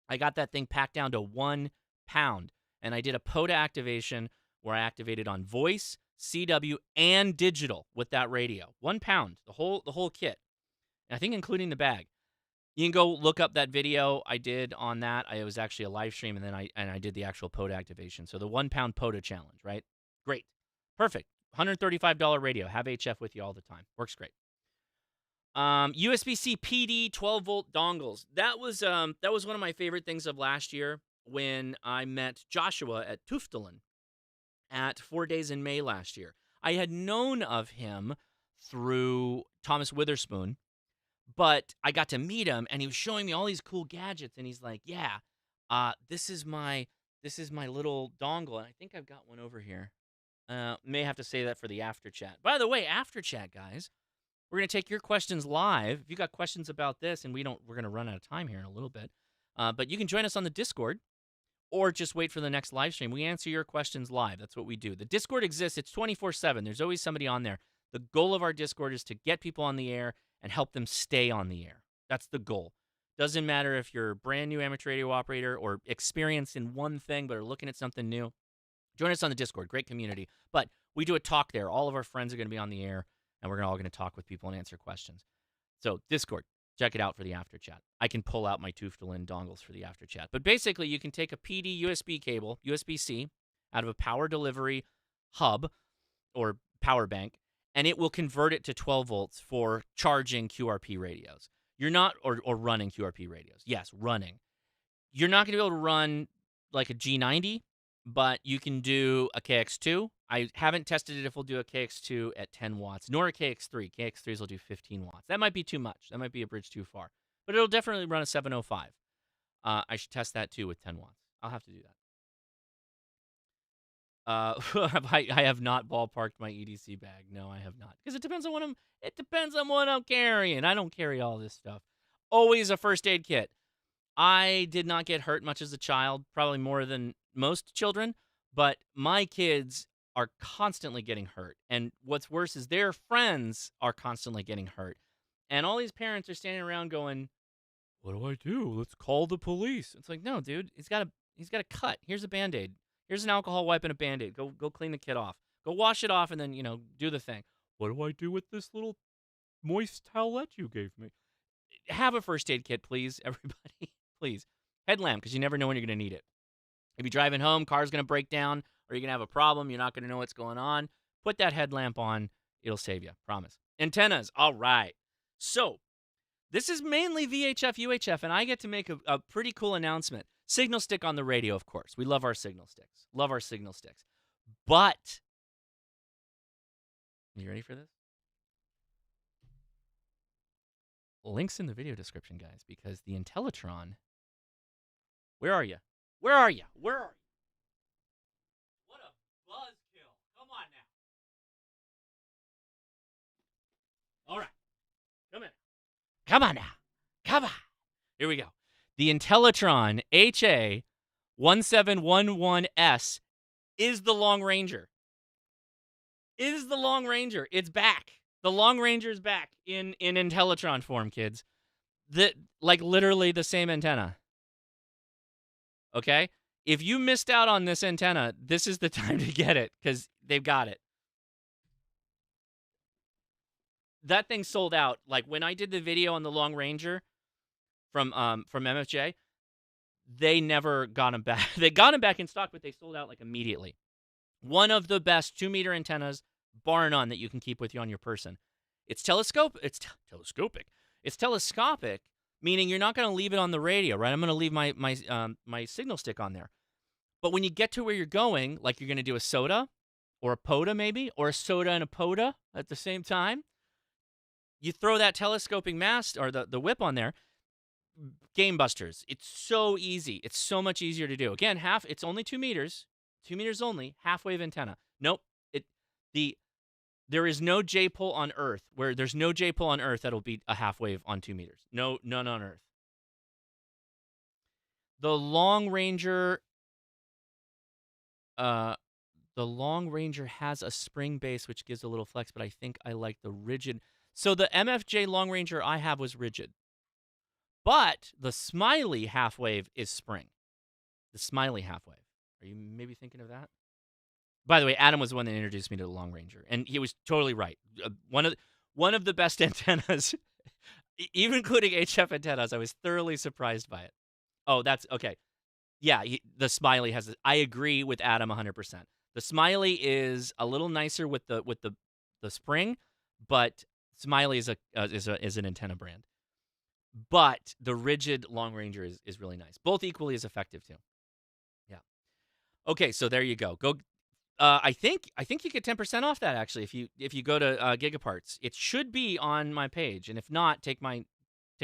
I got that thing packed down to 1 pound. And I did a POTA activation where I activated on voice, CW, and digital with that radio. 1 pound, the whole kit. And I think including the bag. You can go look up that video I did on that. It was actually a live stream, and then I did the actual POTA activation. So the 1 pound POTA challenge, right? Great. Perfect. $135 radio. Have HF with you all the time. Works great. USB-C PD 12-volt dongles. That was one of my favorite things of last year when I met Joshua at Tuftelin at 4 Days in May last year. I had known of him through Thomas Witherspoon, but I got to meet him, and he was showing me all these cool gadgets, and he's like, "Yeah, this is my little dongle, and I think I've got one over here. May have to say that for the after chat. By the way, after chat, guys, we're gonna take your questions live. If you got questions about this, and we're gonna run out of time here in a little bit, but you can join us on the Discord, or just wait for the next live stream. We answer your questions live. That's what we do. The Discord exists. It's 24/7. There's always somebody on there. The goal of our Discord is to get people on the air and help them stay on the air. That's the goal. Doesn't matter if you're a brand new amateur radio operator or experienced in one thing but are looking at something new. Join us on the Discord. Great community. But we do a talk there. All of our friends are going to be on the air, and we're all going to talk with people and answer questions. So Discord, check it out for the after chat. I can pull out my Tuftelin dongles for the after chat. But basically, you can take a PD USB cable, USB-C, out of a power delivery hub or power bank, and it will convert it to 12 volts for charging QRP radios. You're not, or running QRP radios. Yes, running. You're not going to be able to run like a G90, but you can do a KX2. I haven't tested it if we'll do a KX2 at 10 watts, nor a KX3. KX3s will do 15 watts. That might be too much. That might be a bridge too far. But it'll definitely run a 705. I should test that too with 10 watts. I'll have to do that. I have not ballparked my EDC bag. No, I have not. Because it depends on what I'm carrying. I don't carry all this stuff. Always a first aid kit. I did not get hurt much as a child, probably more than most children, but my kids are constantly getting hurt. And what's worse is their friends are constantly getting hurt. And all these parents are standing around going, "What do I do? Let's call the police." It's like, "No, dude, he's got a cut. Here's a Band-Aid. Here's an alcohol wipe and a Band-Aid. Go clean the kid off. Go wash it off and then, do the thing." "What do I do with this little moist towelette you gave me?" Have a first aid kit, please, everybody. Please. Headlamp, because you never know when you're going to need it. If you're driving home, car's going to break down, or you're going to have a problem, you're not going to know what's going on, put that headlamp on. It'll save you. Promise. Antennas. All right. So, this is mainly VHF, UHF, and I get to make a pretty cool announcement. Signal stick on the radio, of course. We love our signal sticks. Love our signal sticks. But, you ready for this? Links in the video description, guys, because the Intellitron. Where are you? Where are you? Where are you? What a buzzkill. Come on now. Come on now. Come on. Here we go. The Intellitron HA1711S is the Long Ranger. Is the Long Ranger. It's back. The Long Ranger's back in Intellitron form, kids. Like literally the same antenna. Okay? If you missed out on this antenna, this is the time to get it because they've got it. That thing sold out. Like when I did the video on the Long Ranger from MFJ, they never got them back. They got them back in stock, but they sold out like immediately. One of the best 2-meter antennas, bar none, that you can keep with you on your person. It's telescopic. It's telescopic, meaning you're not going to leave it on the radio, right? I'm going to leave my signal stick on there. But when you get to where you're going, like you're going to do a SOTA or a POTA maybe, or a SOTA and a POTA at the same time, you throw that telescoping mast or the whip on there, game busters. It's so easy. It's so much easier to do. Again, it's only 2 meters. 2 meters only, half-wave antenna. Nope. There is no J-pole on Earth there's no J-pole on Earth that'll beat a half-wave on 2 meters. No, none on Earth. The Long Ranger, has a spring base, which gives a little flex, but I think I like the rigid. So the MFJ Long Ranger I have was rigid. But the Smiley half-wave is spring. The Smiley half-wave. Are you maybe thinking of that? By the way, Adam was the one that introduced me to the Long Ranger, and he was totally right. One of the best antennas, even including HF antennas. I was thoroughly surprised by it. Oh, that's okay. Yeah, the Smiley has. I agree with Adam 100%. The Smiley is a little nicer with the spring, but Smiley is an antenna brand. But the rigid Long Ranger is really nice. Both equally as effective too. Yeah. Okay, so there you go. I think you get 10% off that actually if you go to Gigaparts. It should be on my page, and if not, take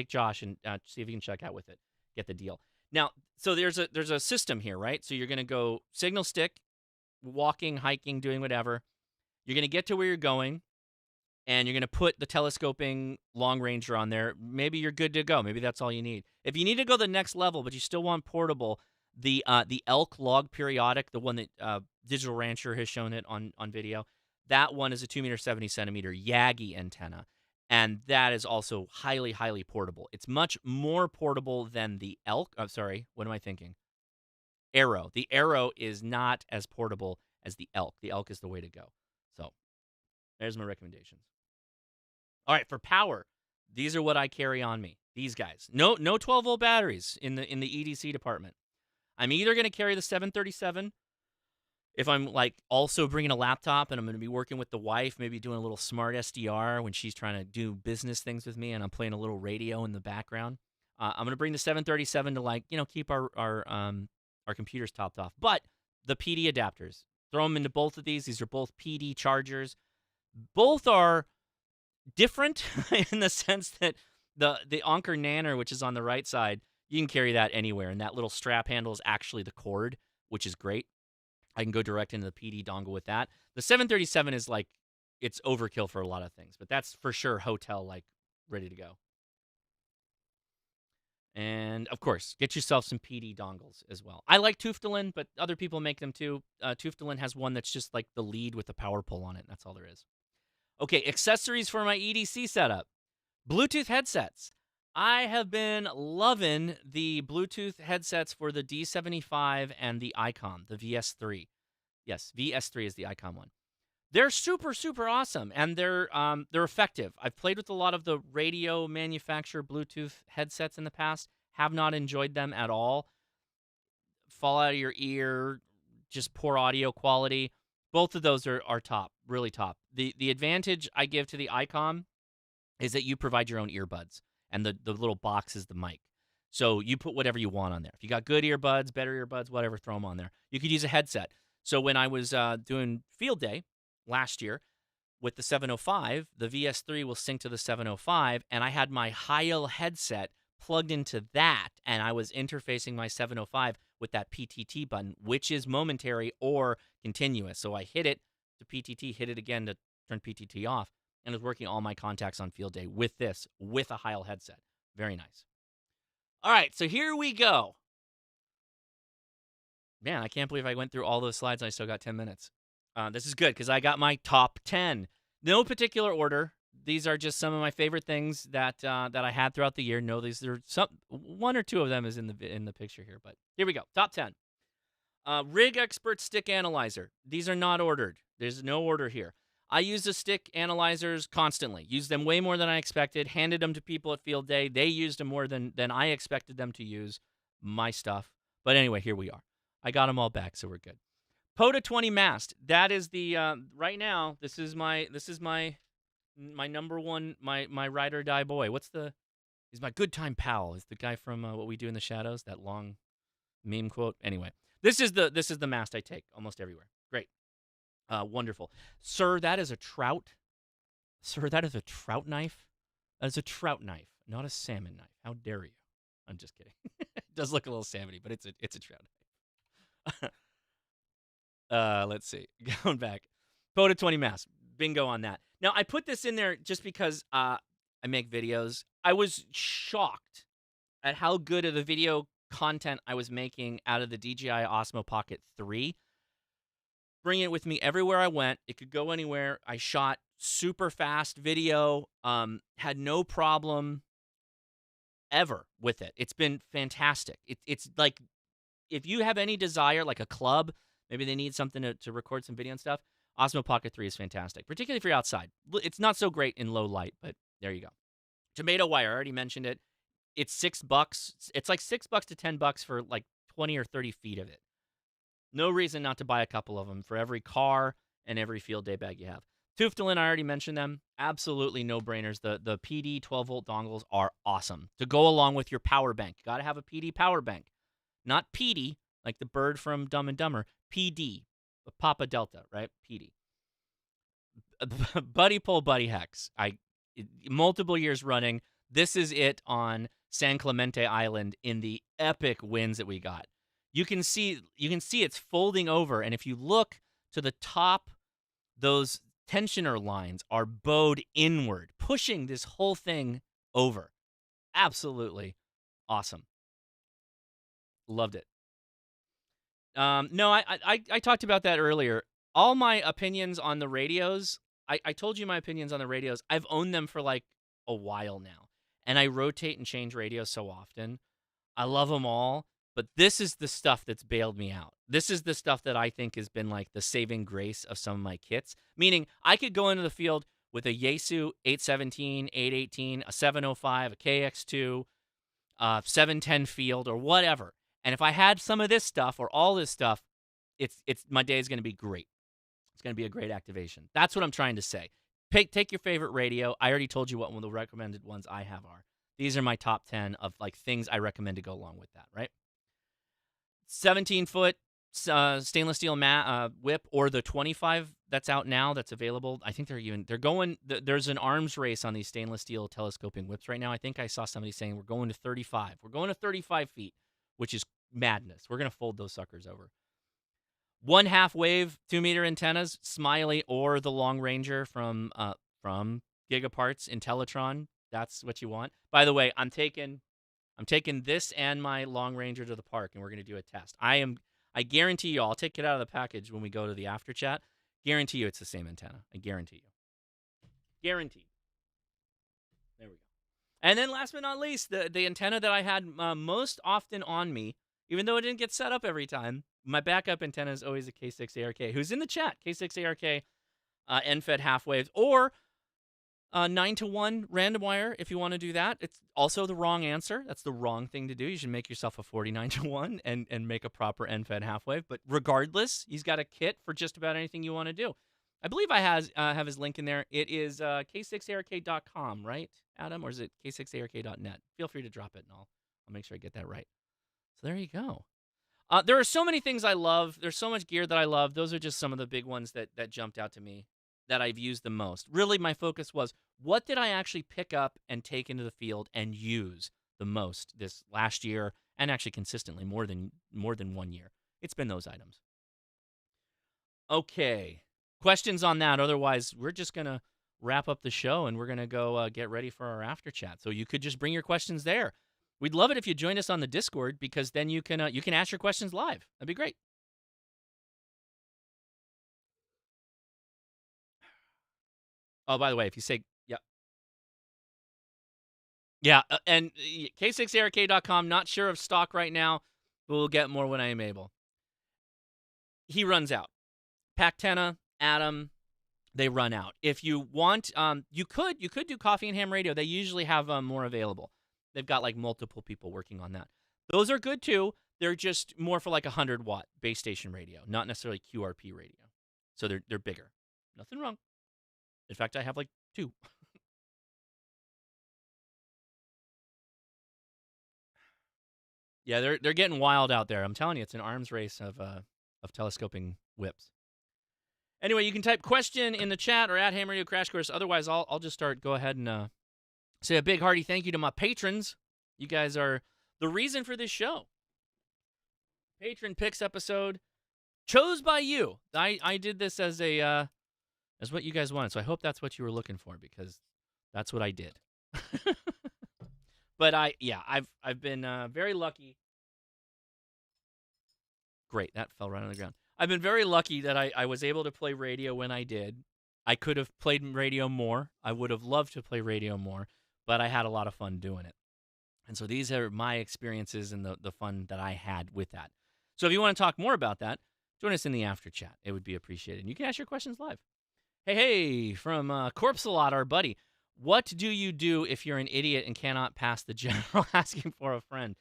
Josh and see if you can check out with it. Get the deal. Now, so there's a system here, right? So you're gonna go signal stick, walking, hiking, doing whatever. You're gonna get to where you're going, and you're going to put the telescoping Long Ranger on there. Maybe you're good to go. Maybe that's all you need. If you need to go the next level, but you still want portable, the Elk log periodic, the one that Digital Rancher has shown it on video, that one is a 2-meter, 70-centimeter Yagi antenna, and that is also highly, highly portable. It's much more portable than the Elk. I'm sorry, what am I thinking? Arrow. The Arrow is not as portable as the Elk. The Elk is the way to go. So there's my recommendations. All right, for power, these are what I carry on me. These guys. No 12-volt batteries in the EDC department. I'm either going to carry the 737 if I'm like also bringing a laptop and I'm going to be working with the wife, maybe doing a little smart SDR when she's trying to do business things with me and I'm playing a little radio in the background. I'm going to bring the 737 to keep our computers topped off. But the PD adapters, throw them into both of these. These are both PD chargers. Both are different in the sense that the Anker Nanner, which is on the right side, you can carry that anywhere, and that little strap handle is actually the cord, which is great. I can go direct into the PD dongle with that. The 737 is like, it's overkill for a lot of things, but that's for sure hotel, like, ready to go. And, of course, get yourself some PD dongles as well. I like Tuftelin, but other people make them too. Tuftelin has one that's just like the lead with the power pull on it, and that's all there is. Okay, accessories for my EDC setup. Bluetooth headsets. I have been loving the Bluetooth headsets for the D75 and the Icom, the VS3. Yes, VS3 is the Icom one. They're super, super awesome, and they're effective. I've played with a lot of the radio manufacturer Bluetooth headsets in the past. Have not enjoyed them at all. Fall out of your ear, just poor audio quality. Both of those are top, really top. The advantage I give to the Icom is that you provide your own earbuds, and the little box is the mic. So you put whatever you want on there. If you got good earbuds, better earbuds, whatever, throw them on there. You could use a headset. So when I was doing field day last year with the 705, the VS3 will sync to the 705, and I had my Heil headset plugged into that, and I was interfacing my 705 with that PTT button, which is momentary or continuous. So I hit it to PTT, hit it again to turn PTT off, and was working all my contacts on field day with this, with a Heil headset. Very nice. All right, so here we go. Man, I can't believe I went through all those slides and I still got 10 minutes. This is good because I got my top 10. No particular order. These are just some of my favorite things that I had throughout the year. No, these are one or two of them is in the picture here, but here we go. Top 10. Rig Expert Stick Analyzer. These are not ordered. There's no order here. I use the stick analyzers constantly. Use them way more than I expected. Handed them to people at field day. They used them more than I expected them to use my stuff. But anyway, here we are. I got them all back, so we're good. POTA 20 mast. That is the right now. This is my number one, my ride or die boy. He's my good time pal. Is the guy from What We Do in the Shadows? That long meme quote. Anyway, this is the mast I take almost everywhere. Great, wonderful, sir. That is a trout. Sir, that is a trout knife. That is a trout knife, not a salmon knife. How dare you? I'm just kidding. It does look a little salmony, but it's a trout knife. Let's see. Going back. POTA 20 mast. Bingo on that. Now, I put this in there just because I make videos. I was shocked at how good of the video content I was making out of the DJI Osmo Pocket 3. Bringing it with me everywhere I went. It could go anywhere. I shot super fast video. Had no problem ever with it. It's been fantastic. It's like, if you have any desire, like a club, maybe they need something to record some video and stuff, Osmo Pocket 3 is fantastic, particularly if you're outside. It's not so great in low light, but there you go. Tomato wire, I already mentioned it. It's $6. It's like $6 to $10 for like 20 or 30 feet of it. No reason not to buy a couple of them for every car and every field day bag you have. Tuftalin, I already mentioned them. Absolutely no-brainers. The PD 12-volt dongles are awesome to go along with your power bank. You got to have a PD power bank. Not PD, like the bird from Dumb and Dumber. PD, Papa Delta, right? PD. Buddy Pull Buddy Hex. Multiple years running. This is it on San Clemente Island in the epic winds that we got. You can see it's folding over, and if you look to the top, those tensioner lines are bowed inward, pushing this whole thing over. Absolutely awesome. Loved it. No, I talked about that earlier. All my opinions on the radios, I told you my opinions on the radios. I've owned them for like a while now, and I rotate and change radios so often. I love them all, but this is the stuff that's bailed me out. This is the stuff that I think has been like the saving grace of some of my kits, meaning I could go into the field with a Yaesu 817, 818, a 705, a KX2, 710 field, or whatever. And if I had some of this stuff or all this stuff, it's my day is going to be great. It's going to be a great activation. That's what I'm trying to say. Take your favorite radio. I already told you what one of the recommended ones I have are. These are my top 10 of like things I recommend to go along with that, right? 17-foot stainless steel whip, or the 25 that's out now that's available. I think there's an arms race on these stainless steel telescoping whips right now. I think I saw somebody saying we're going to 35. We're going to 35 feet, which is madness. We're going to fold those suckers over. 1/2 wave 2-meter antennas, Smiley or the Long Ranger from Gigaparts Intellatron. That's what you want. By the way, I'm taking this and my Long Ranger to the park, and we're going to do a test. I guarantee you, I'll take it out of the package when we go to the after chat. Guarantee you it's the same antenna. I guarantee you. Guaranteed. There we go. And then last but not least, the antenna that I had most often on me, even though it didn't get set up every time, my backup antenna is always a K6ARK, who's in the chat. K6ARK end-fed half waves, or 9-to-1 random wire if you want to do that. It's also the wrong answer. That's the wrong thing to do. You should make yourself a 49-to-1 and make a proper end-fed half wave. But regardless, he's got a kit for just about anything you want to do. I believe I have his link in there. It is k6ark.com, right, Adam? Or is it k6ark.net? Feel free to drop it, and I'll make sure I get that right. So there you go. There are so many things I love. There's so much gear that I love. Those are just some of the big ones that jumped out to me that I've used the most. Really, my focus was, what did I actually pick up and take into the field and use the most this last year, and actually consistently more than 1 year? It's been those items. Okay. Questions on that? Otherwise, we're just going to wrap up the show, and we're going to go get ready for our after chat. So you could just bring your questions there. We'd love it if you joined us on the Discord, because then you can ask your questions live. That'd be great. Oh, by the way, if you say, yeah, and K6ARK.com, not sure of stock right now, but we'll get more when I am able. He runs out. Pactena, Adam, they run out. If you want, you could do Coffee and Ham Radio. They usually have more available. They've got like multiple people working on that. Those are good too. They're just more for like 100-watt base station radio, not necessarily QRP radio. So they're bigger. Nothing wrong. In fact, I have like 2. Yeah, they're getting wild out there. I'm telling you, it's an arms race of telescoping whips. Anyway, you can type question in the chat or at Ham Radio Crash Course. Otherwise, I'll just go ahead and say a big hearty thank you to my patrons. You guys are the reason for this show. Patron picks episode chose by you. I did this as what you guys wanted, so I hope that's what you were looking for, because that's what I did. But I've been very lucky. Great, that fell right on the ground. I've been very lucky that I was able to play radio when I did. I could have played radio more. I would have loved to play radio more, but I had a lot of fun doing it. And so these are my experiences and the fun that I had with that. So if you want to talk more about that, join us in the after chat. It would be appreciated. And you can ask your questions live. Hey, from Corpse-a-Lot, our buddy. What do you do if you're an idiot and cannot pass the general asking for a friend?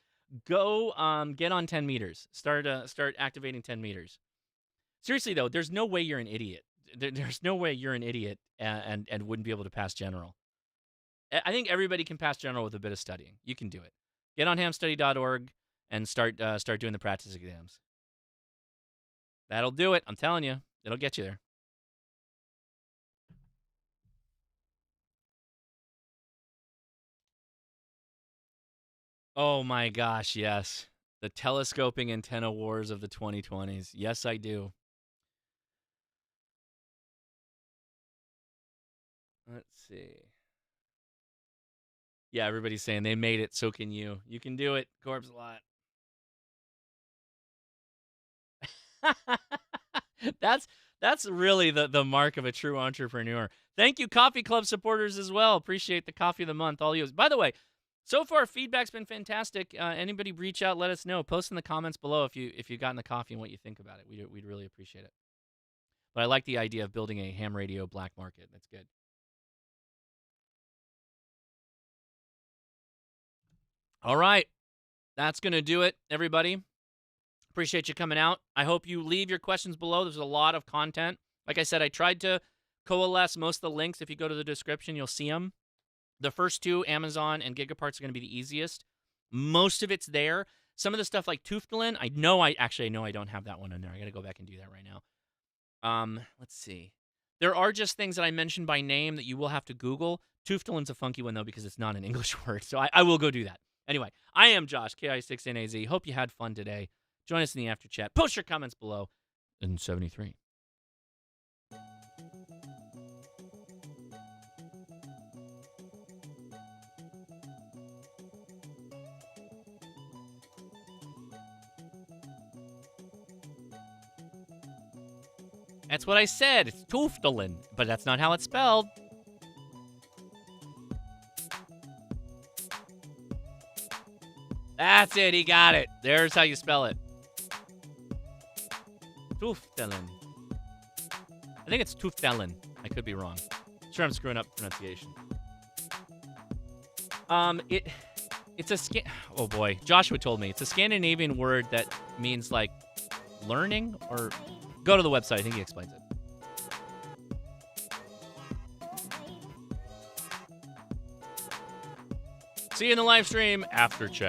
Go get on 10 meters. Start activating 10 meters. Seriously, though, there's no way you're an idiot. There's no way you're an idiot and wouldn't be able to pass general. I think everybody can pass general with a bit of studying. You can do it. Get on hamstudy.org and start doing the practice exams. That'll do it. I'm telling you. It'll get you there. Oh my gosh, yes. The telescoping antenna wars of the 2020s. Yes, I do. Let's see. Yeah, everybody's saying they made it, so can you. You can do it, Corpse-a-Lot. That's really the mark of a true entrepreneur. Thank you, Coffee Club supporters as well. Appreciate the coffee of the month, all you. By the way, so far feedback's been fantastic. Anybody reach out, let us know. Post in the comments below if you gotten the coffee and what you think about it. We'd really appreciate it. But I like the idea of building a ham radio black market. That's good. All right. That's going to do it, everybody. Appreciate you coming out. I hope you leave your questions below. There's a lot of content. Like I said, I tried to coalesce most of the links. If you go to the description, you'll see them. The first 2, Amazon and Gigaparts, are going to be the easiest. Most of it's there. Some of the stuff like Tuftelin, I know I don't have that one in there. I got to go back and do that right now. Let's see. There are just things that I mentioned by name that you will have to Google. Tuftelin's a funky one, though, because it's not an English word. So I will go do that. Anyway, I am Josh, KI6NAZ. Hope you had fun today. Join us in the after chat. Post your comments below. In 73. That's what I said. It's Tuftelin, but that's not how it's spelled. That's it. He got it. There's how you spell it. Tuftelin. I think it's Tuftelin. I could be wrong. Sure, I'm screwing up pronunciation. It's a oh boy, Joshua told me it's a Scandinavian word that means like learning, or go to the website. I think he explains it. See you in the live stream after chat.